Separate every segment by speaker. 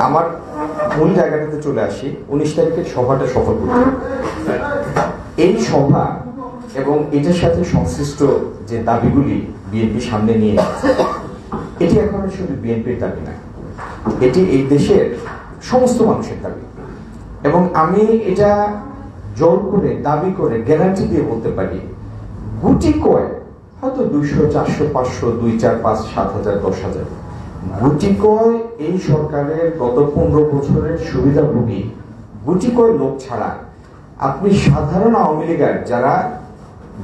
Speaker 1: আমার মূল জায়গাটাতে চলে আসি। 19 তারিখের সভাটা সফল করতে, এই সভা এবং এটার সাথে সংশ্লিষ্ট যে দাবিগুলি বিএনপি সামনে নিয়ে এসেছে, এটি এখন শুধু বিএনপির দাবি না, এটি এই দেশের সমস্ত মানুষের দাবি। এবং আমি এটা জোর করে দাবি করে গ্যারান্টি দিয়ে বলতে পারি, গুটি কয় হয়তো 200, 400, 500, 2, 4, 5, 7,000, 10,000 গুটি কয় এই সরকারের গত 15 বছরের সুবিধাভোগী গুটি কয় লোক ছাড়া আপনি সাধারণ আওয়ামী লীগের যারা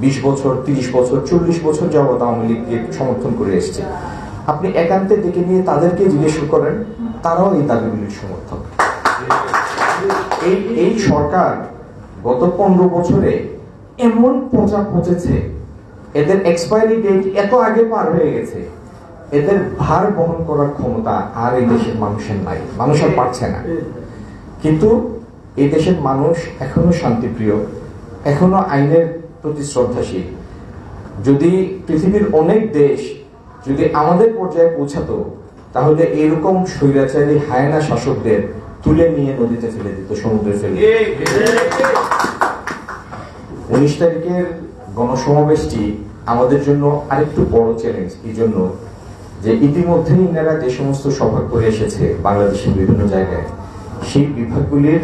Speaker 1: 20 বছর, 30 বছর, 40 বছর যাবৎ আওয়ামী লীগকে সমর্থন করে এসছে, আপনি একান্তে ডেকে নিয়ে তাদেরকে জিজ্ঞেস করেন, তারাও এই দাবিগুলির সমর্থক। এই সরকার গত 15 বছরে এমন পচা পচেছে, এদের এক্সপায়ারি ডেট এত আগে পার হয়ে গেছে, এদের ভার বহন করার ক্ষমতা আর এই দেশের মানুষের নাই, মানুষ আর পারছে না। কিন্তু এই দেশের মানুষ এখনো শান্তিপ্রিয়, এখনো আইনের প্রতি শ্রদ্ধাশীল। যদি পৃথিবীর অনেক দেশ যদি আমাদের পর্যায়ে পৌঁছাতো, তাহলে এরকম স্বৈরাচারী হায়না শাসকদের তুলে নিয়ে নদীতে ফেলে দিত, সমুদ্রে ফেলে। 19 তারিখের গণসমাবেশটি আমাদের জন্য আরেকটু বড় চ্যালেঞ্জ, এই জন্য যে ইতিমধ্যেই ইনারা যে সমস্ত সভা করে এসেছে বাংলাদেশের বিভিন্ন জায়গায়, সেই বিভাগগুলির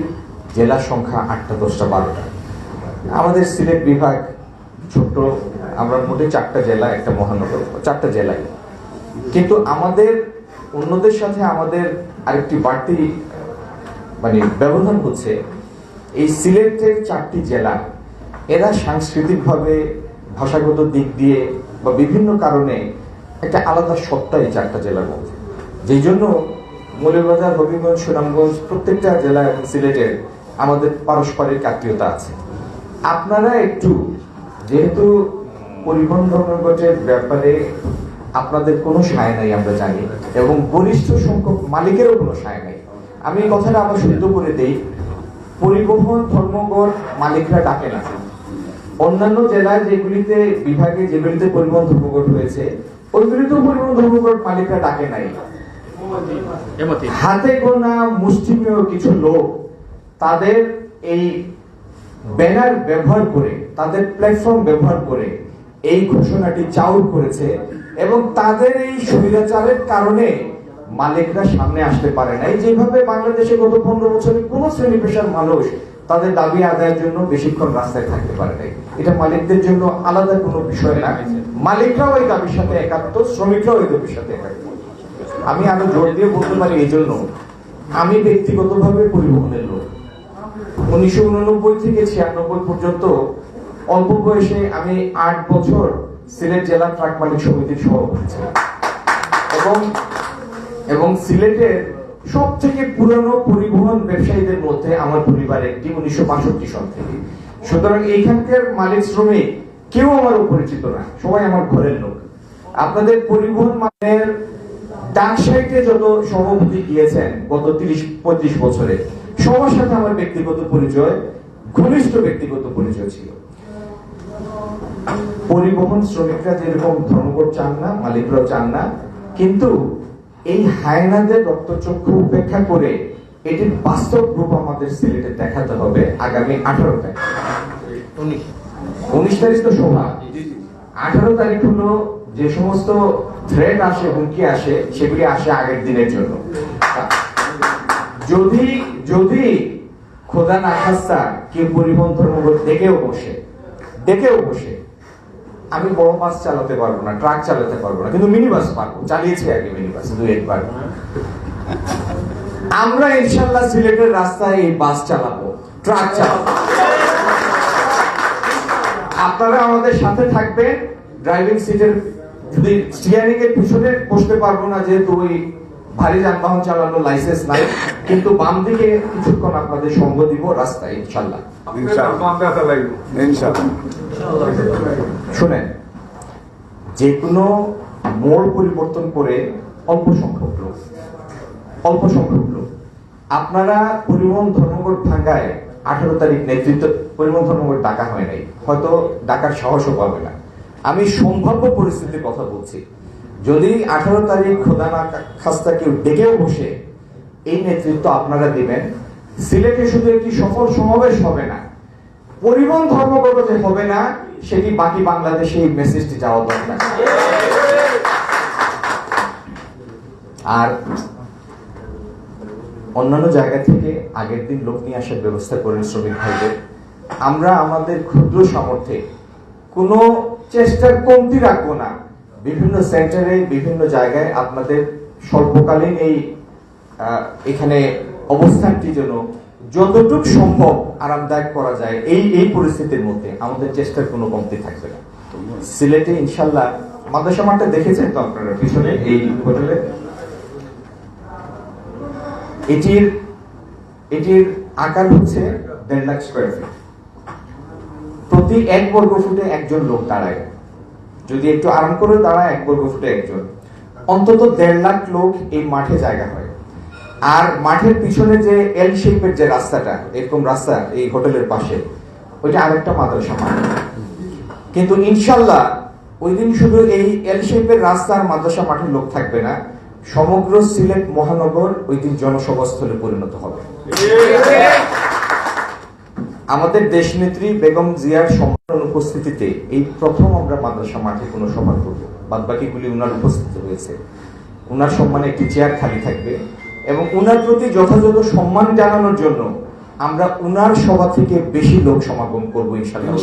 Speaker 1: জেলা সংখ্যা 8টা, 10টা, 12টা। আমাদের সিলেট বিভাগ ছোট্ট, আমরা মোটে 4টা জেলা, একটা মহানগর, 4টা জেলায়। কিন্তু আমাদের অন্যদের সাথে আমাদের আরেকটি বাড়তি ব্যবধান হচ্ছে, এই সিলেটের 4টি জেলা এরা সাংস্কৃতিকভাবে, ভাষাগত দিক দিয়ে বা বিভিন্ন কারণে একটা আলাদা সত্তা এই 4টা জেলার মধ্যে। যেই জন্য মৌলভীবাজার, হবিগঞ্জ, সুনামগঞ্জ প্রত্যেকটা জেলা এবং সিলেটের আমাদের পারস্পরিক আত্মীয়তা আছে। আপনারা একটু, যেহেতু পরিবহন ধর্মঘটের ব্যাপারে আপনাদের কোনো সায় নাই আমরা জানি, এবং গরিষ্ঠ সংখ্যক মালিকেরও কোনো সায় নাই। আমি এই কথাটা আবার শুদ্ধ করে দেই, পরিবহন ধর্মঘট মালিকরা ডাকে না। অন্যান্য জেলায় যেগুলিতে, বিভাগে যেগুলিতে পরিবহন ধর্মঘট হয়েছে, ওইগুলিতেও পরিবহন ধর্মঘট মালিকরা ডাকে নাই। হাতে গোনা মুষ্টিমেয় কিছু লোক তাদের এই ব্যানার ব্যবহার করে, তাদের প্ল্যাটফর্ম ব্যবহার করে এই ঘোষণাটি চাউর করেছে, এবং তাদের এই স্বৈরাচারের কারণে মালিকরা সামনে আসতে পারে নাই। যেভাবে বাংলাদেশে গত 15 বছরে কোন শ্রেণী পেশার মানুষ তাদের দাবি আদায়ের জন্য বেশিক্ষণ রাস্তায় থাকতে পারে নাই। এটা মালিকদের জন্য আলাদা কোনো বিষয় না, মালিকরাও এই দাবির সাথে একাত্ম, শ্রমিকরাও এই দাবির সাথে একাত্ম। আমি আরো জোর দিয়ে বলতে পারি, এই জন্য আমি ব্যক্তিগতভাবে পরিবহনের লোক। 1989 থেকে 96 পর্যন্ত অল্প বয়সে আমি 8 বছর সিলেট জেলা ট্রাক মালিক সমিতির সভাপতি ছিলাম, এবং সিলেটের সব থেকে পুরানো পরিবহন ব্যবসায়ীদের মধ্যে আমার পরিবার একটি, 1965 সন থেকে। সুতরাং এইখানকার মালিক শ্রমিক কেউ আমার পরিচিত না, সবাই আমার ঘরের লোক। আপনাদের পরিবহন মানের ডাক সাইটে যত সভাপতি গিয়েছেন গত 30-35 বছরে, সবার সাথে আমার ব্যক্তিগত পরিচয়, ঘনিষ্ঠ ব্যক্তিগত পরিচয় ছিল। পরিবহন শ্রমিকরা যেরকম ধর্মঘট চান না, মালিকরাও চান না, কিন্তু এই হায়নাদের রক্তচক্ষু উপেক্ষা করে এটির বাস্তব রূপ আমাদের সিলেটে দেখাতে হবে আগামী 18 তারিখ। 19 তারিখ তো সভা, 18 তারিখ হলো যে সমস্ত থ্রেট আসে, হুমকি আসে, সেগুলি আসে আগের দিনের জন্য। যদি খোদা না খাস্তা কেউ পরিবহন ধর্মঘট ডেকেও বসে, আমি বড় বাস চালাতে পারবো না, ট্রাক চালাতে পারবো না, কিন্তু মিনি বাস পারবো, চালিয়েছি আগে মিনি বাস 2-1 আমরা ইনশাল্লাহ সিলেটের রাস্তায় এই বাস চালাবো, ট্রাক চালাবো। আপনারা আমাদের সাথে থাকবেন। ড্রাইভিং সিটের, যদি স্টিয়ারিং এর পিছনে বসতে পারবো না, যেহেতু ওই ভারী যানবাহন চালানোর লাইসেন্স নাই, কিন্তু বাম দিকে কিছুক্ষণ আপনাদের সঙ্গ দিব রাস্তায় ইনশাল্লাহ। শুনেন, যে কোনো মোড় পরিবর্তন করে অল্প সংখ্যক লোক আপনারা পরিবহন ধর্মঘট ভাঙ্গায় 18 তারিখ নেতৃত্ব, পরিবহন ধর্মঘট ডাকা হয় নাই, হয়তো ডাকার সাহসও পাবে না। আমি সম্ভাব্য পরিস্থিতির কথা বলছি, যদি 18 তারিখ খোদা না খাস্তা কেউ ডেকেও বসে, এই নেতৃত্ব আপনারা দিবেন। সিলেটে শুধু একটি সফল সমাবেশ হবে না, পরিবহন ধর্মঘট যে হবে না, সেটি বাকি বাংলাদেশে এই মেসেজটি যাওয়া দরকার। আর অন্যান্য জায়গা থেকে আগের দিন লোক নিয়ে আসার ব্যবস্থা করেন শ্রমিক ভাইদের। আমরা আমাদের ক্ষুদ্র সামর্থ্যে কোনো চেষ্টার কমতি রাখবো না। বিভিন্ন সেন্টারে, বিভিন্ন জায়গায় আপনাদের স্বল্পকালীন এখানে অবস্থানটি যেন যতটুক সম্ভব আরামদায়ক করা যায়, এই পরিস্থিতির মধ্যে আমাদের চেষ্টার কোনো কমতি থাকবে না। সিলেটে ইনশাল্লাহ মাদ্রাসা মাঠটা দেখেছেন তো আপনারা পিছনে এই হোটেলে, এটির আকার হচ্ছে 1.5 লাখ স্কয়ার ফিট। প্রতি 1 বর্গ ফুটে একজন লোক দাঁড়ায়, যদি একটু আরাম করে দাঁড়ায় 1 বর্গ ফুটে একজন, অন্তত 1.5 লাখ লোক এই মাঠে জায়গা হয়। আর মাঠের পিছনে যে এল শেপের যে রাস্তাটা, এরকম রাস্তা এই হোটেলের পাশে, ওইটা আরেকটা মাদ্রাসা মাঠ। কিন্তু ইনশাল্লাহ ওই দিন শুধু এই এল শেপের রাস্তা আর মাদ্রাসা মাঠের লোক থাকবে না, সমগ্র সিলেট মহানগর ওই দিন জনসভাস্থলে পরিণত হবে। আমাদের দেশনেত্রী বেগম জিয়ার সম্মান উপস্থিতিতে এই প্রথম আমরা মাদ্রাসা মাঠে কোনো সভা করব। বাদ বাকিগুলি উনার উপস্থিতি হয়েছে, উনার সম্মানে একটি চেয়ার খালি থাকবে এবং উনার প্রতি যথাযথ সম্মান জানানোর জন্য আমরা উনার সভা থেকে বেশি লোক সমাগম করবো ইনশাআল্লাহ।